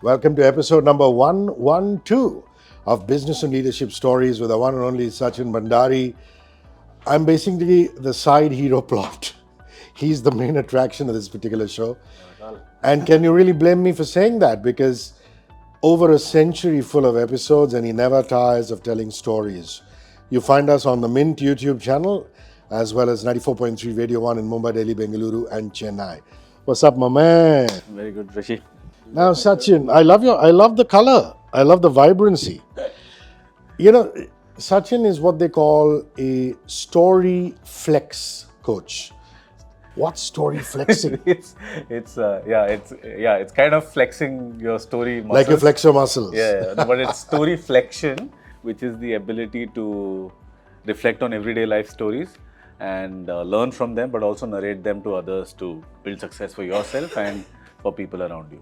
Welcome to episode number 112 of Business and Leadership Stories with the one and only Sachin Bhandary. I'm basically the side hero plot. He's the main attraction of this particular show. And can you really blame me for saying that? Because over a century full of episodes and he never tires of telling stories. You find us on the Mint YouTube channel as well as 94.3 Radio 1 in Mumbai, Delhi, Bengaluru and Chennai. What's up, my man? Very good, Hrishi. Now, Sachin, I love the color. I love the vibrancy. You know, Sachin is what they call a story flex coach. What's story flexing? it's kind of flexing your story muscles. Like you flex your muscles. No, but it's story flexion, which is the ability to reflect on everyday life stories and learn from them, but also narrate them to others to build success for yourself and for people around you.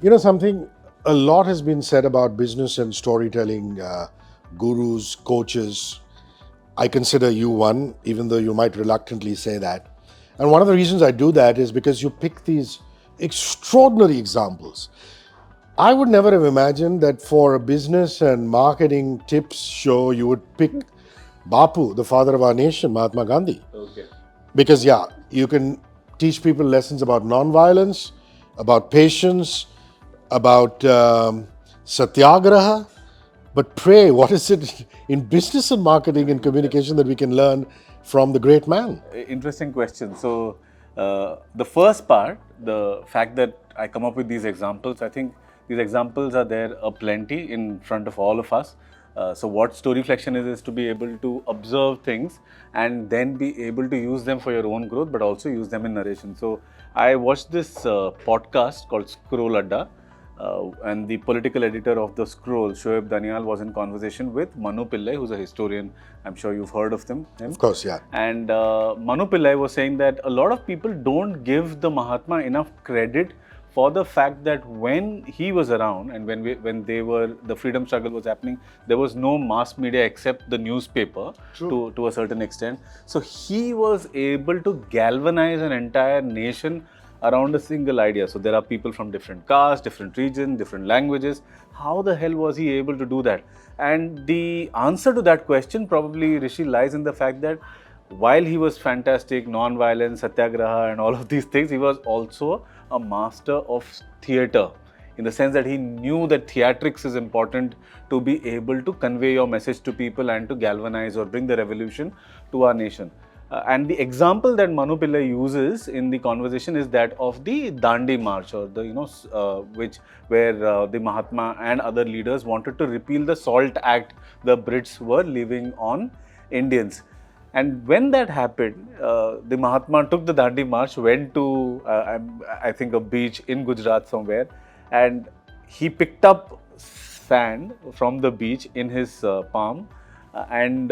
You know something, a lot has been said about business and storytelling gurus, coaches. I consider you one, even though you might reluctantly say that. And one of the reasons I do that is because you pick these extraordinary examples. I would never have imagined that for a business and marketing tips show, you would pick Bapu, the father of our nation, Mahatma Gandhi. Okay. Because, yeah, you can teach people lessons about non-violence, about patience, about satyagraha. But pray, what is it in business and marketing and communication that we can learn from the great man? Interesting question. So, the first part, the fact that I come up with these examples, I think these examples are there aplenty in front of all of us. So, what story reflection is to be able to observe things and then be able to use them for your own growth, but also use them in narration. So, I watched this podcast called Scroll Adda. And the political editor of the Scroll, Shoaib Danial, was in conversation with Manu Pillai, who's a historian. I'm sure you've heard of him. Of course, yeah. And Manu Pillai was saying that a lot of people don't give the Mahatma enough credit for the fact that when he was around and when the freedom struggle was happening, there was no mass media except the newspaper to a certain extent. So he was able to galvanize an entire nation around a single idea. So there are people from different castes, different regions, different languages. How the hell was he able to do that? And the answer to that question probably, Hrishi, lies in the fact that while he was fantastic, non-violence, satyagraha and all of these things, he was also a master of theatre, in the sense that he knew that theatrics is important to be able to convey your message to people and to galvanize or bring the revolution to our nation. And the example that Manu Pillai uses in the conversation is that of the Dandi March, or the where the Mahatma and other leaders wanted to repeal the Salt Act the Brits were levying on Indians. And when that happened, the Mahatma took the Dandi March, went to I think a beach in Gujarat somewhere, and he picked up sand from the beach in his palm. And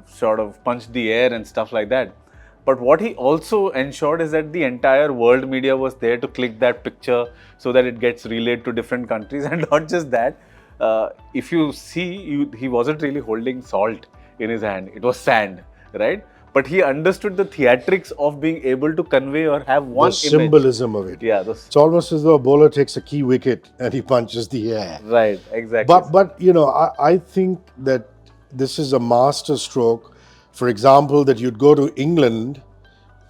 sort of punched the air and stuff like that. But what he also ensured is that the entire world media was there to click that picture so that it gets relayed to different countries. And not just that, if you see, he wasn't really holding salt in his hand, it was sand, right? But he understood the theatrics of being able to convey or have one the symbolism of it. Yeah, it's almost as though a bowler takes a key wicket and he punches the air. Right, exactly. But I think that this is a master stroke. For example, that you'd go to England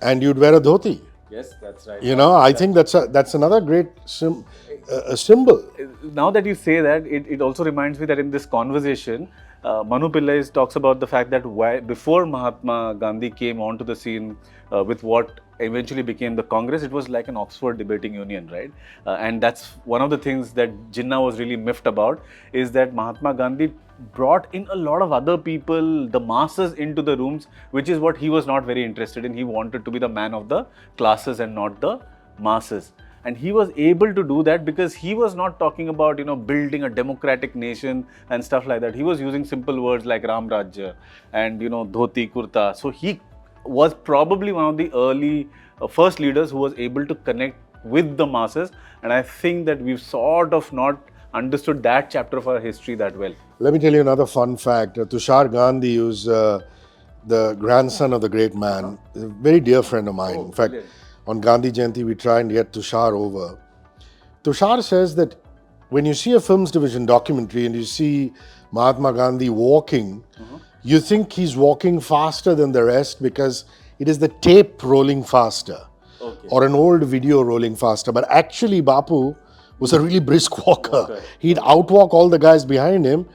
and you'd wear a dhoti. Yes, that's right. I think that's another great symbol. Now that you say that, it also reminds me that in this conversation, Manu Pillai talks about the fact that before Mahatma Gandhi came onto the scene with what eventually became the Congress, it was like an Oxford debating union, right? And that's one of the things that Jinnah was really miffed about, is that Mahatma Gandhi brought in a lot of other people, the masses, into the rooms, which is what he was not very interested in. He wanted to be the man of the classes and not the masses. And he was able to do that because he was not talking about, building a democratic nation and stuff like that. He was using simple words like Ram Rajya and, dhoti, kurta. So he was probably one of the early first leaders who was able to connect with the masses. And I think that we've sort of not understood that chapter of our history that well. Let me tell you another fun fact. Tushar Gandhi, who's the grandson of the great man, a very dear friend of mine. In fact, on Gandhi Jayanti, we try and get Tushar over. Tushar says that when you see a films division documentary and you see Mahatma Gandhi walking, you think he's walking faster than the rest because it is the tape rolling faster or an old video rolling faster. But actually, Bapu was a really brisk walker. He'd outwalk all the guys behind him,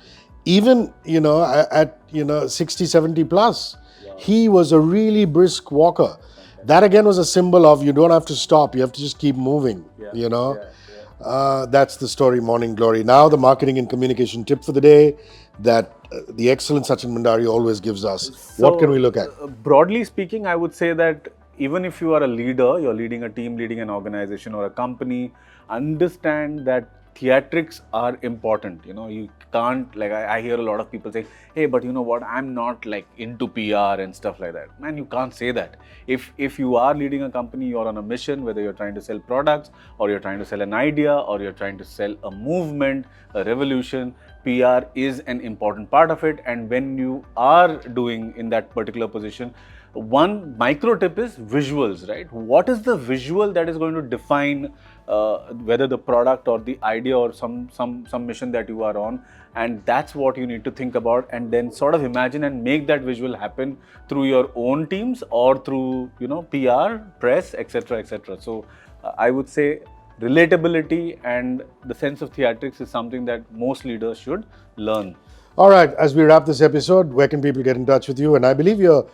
even, at 60, 70 plus. He was a really brisk walker. That again was a symbol of you don't have to stop, you have to just keep moving, That's the story, Morning Glory. Now, the marketing and communication tip for the day that the excellent Sachin Bhandary always gives us. What can we look at? Broadly speaking, I would say that even if you are a leader, you're leading a team, leading an organization or a company, understand that theatrics are important. You can't, like, I hear a lot of people say, hey, but you know what, I'm not like into PR and stuff like that. Man, you can't say that. If you are leading a company, you're on a mission, whether you're trying to sell products or you're trying to sell an idea or you're trying to sell a movement, a revolution, PR is an important part of it. And when you are doing in that particular position, one micro tip is visuals, right? What is the visual that is going to define whether the product or the idea or some mission that you are on? And that's what you need to think about, and then sort of imagine and make that visual happen through your own teams or through PR, press, etc., etc. So I would say relatability and the sense of theatrics is something that most leaders should learn. All right, as we wrap this episode, where can people get in touch with you? And I believe you're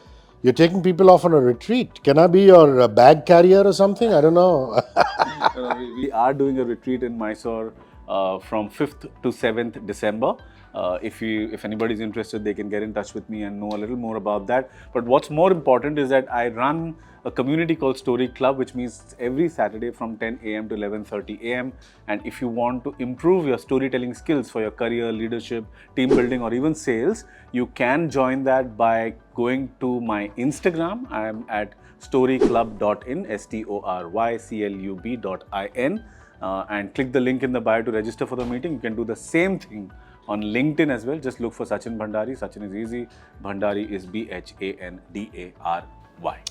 taking people off on a retreat. Can I be your bag carrier or something? I don't know. We are doing a retreat in Mysore from 5th to 7th December. If anybody's interested, they can get in touch with me and know a little more about that. But what's more important is that I run a community called Story Club, which means every Saturday from 10 a.m. to 11:30 a.m. And if you want to improve your storytelling skills for your career, leadership, team building, or even sales, you can join that by going to my Instagram. I am at storyclub.in, storyclub.in, and click the link in the bio to register for the meeting. You can do the same thing on LinkedIn as well. Just look for Sachin Bhandary. Sachin is easy. Bhandary is Bhandary.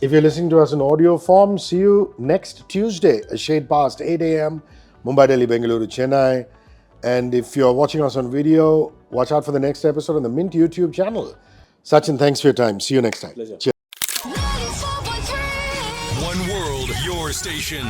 If you're listening to us in audio form, see you next Tuesday, a shade past 8 a.m., Mumbai, Delhi, Bengaluru, Chennai. And if you're watching us on video, watch out for the next episode on the Mint YouTube channel. Sachin, thanks for your time. See you next time. Pleasure. Cheers. One world, your station.